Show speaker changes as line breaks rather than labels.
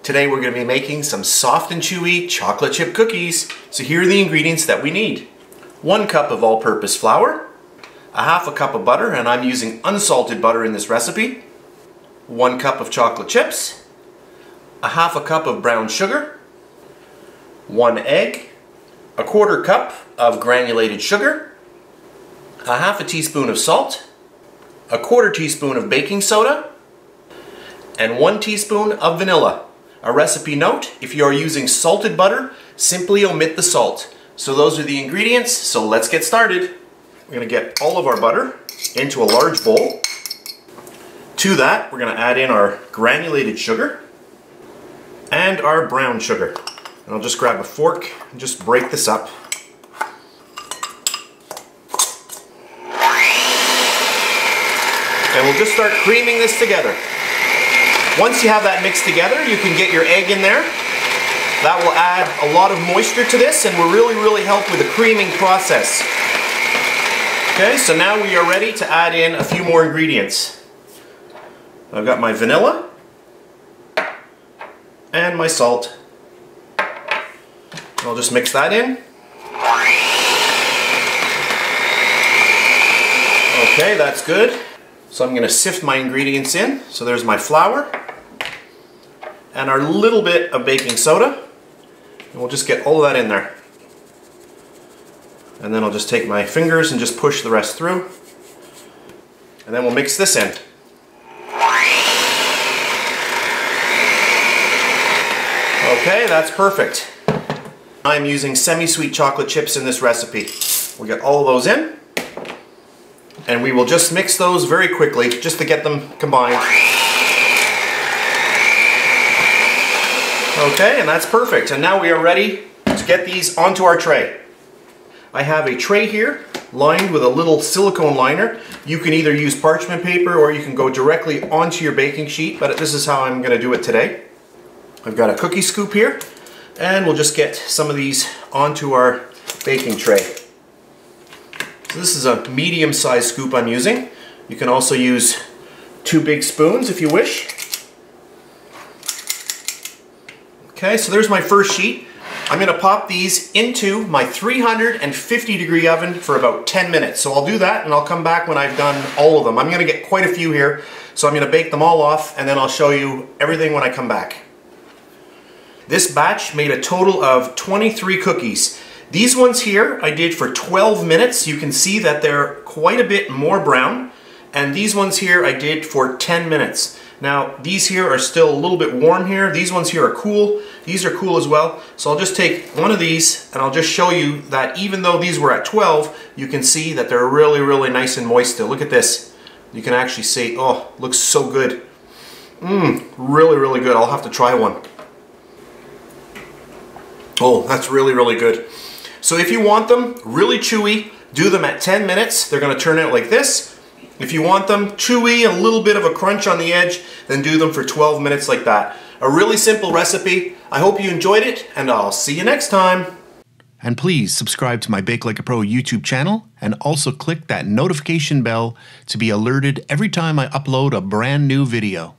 Today we're going to be making some soft and chewy chocolate chip cookies. So here are the ingredients that we need. 1 cup of all-purpose flour, 1/2 cup of butter, and I'm using unsalted butter in this recipe, 1 cup of chocolate chips, 1/2 cup of brown sugar, 1 egg, 1/4 cup of granulated sugar, 1/2 teaspoon of salt, 1/4 teaspoon of baking soda, and 1 teaspoon of vanilla. A recipe note, if you are using salted butter, simply omit the salt. So those are the ingredients, so let's get started. We're going to get all of our butter into a large bowl. To that, we're going to add in our granulated sugar and our brown sugar. And I'll just grab a fork and just break this up. And we'll just start creaming this together. Once you have that mixed together, you can get your egg in there. That will add a lot of moisture to this and will really help with the creaming process. Okay, so now we are ready to add in a few more ingredients. I've got my vanilla and my salt. I'll just mix that in. Okay, that's good. So I'm going to sift my ingredients in. So there's my flour and our little bit of baking soda. And we'll just get all of that in there. And then I'll just take my fingers and just push the rest through. And then we'll mix this in. Okay, that's perfect. I'm using semi-sweet chocolate chips in this recipe. We'll get all of those in. And we will just mix those very quickly, just to get them combined. Okay, and that's perfect. And now we are ready to get these onto our tray. I have a tray here lined with a little silicone liner. You can either use parchment paper or you can go directly onto your baking sheet, but this is how I'm going to do it today. I've got a cookie scoop here, and we'll just get some of these onto our baking tray. So this is a medium-sized scoop I'm using. You can also use 2 big spoons if you wish. Okay, so there's my first sheet. I'm going to pop these into my 350-degree oven for about 10 minutes. So I'll do that and I'll come back when I've done all of them. I'm going to get quite a few here, so I'm going to bake them all off and then I'll show you everything when I come back. This batch made a total of 23 cookies. These ones here I did for 12 minutes. You can see that they're quite a bit more brown. And these ones here I did for 10 minutes. Now these here are still a little bit warm here. These ones here are cool. These are cool as well. So I'll just take one of these and I'll just show you that even though these were at 12, you can see that they're really nice and moist still. Look at this. You can actually see, oh, looks so good. Really good. I'll have to try one. Oh, that's really good. So if you want them really chewy, do them at 10 minutes. They're going to turn out like this. If you want them chewy, a little bit of a crunch on the edge, then do them for 12 minutes like that. A really simple recipe. I hope you enjoyed it, and I'll see you next time. And please subscribe to my BakeLikeAPro YouTube channel, and also click that notification bell to be alerted every time I upload a brand new video.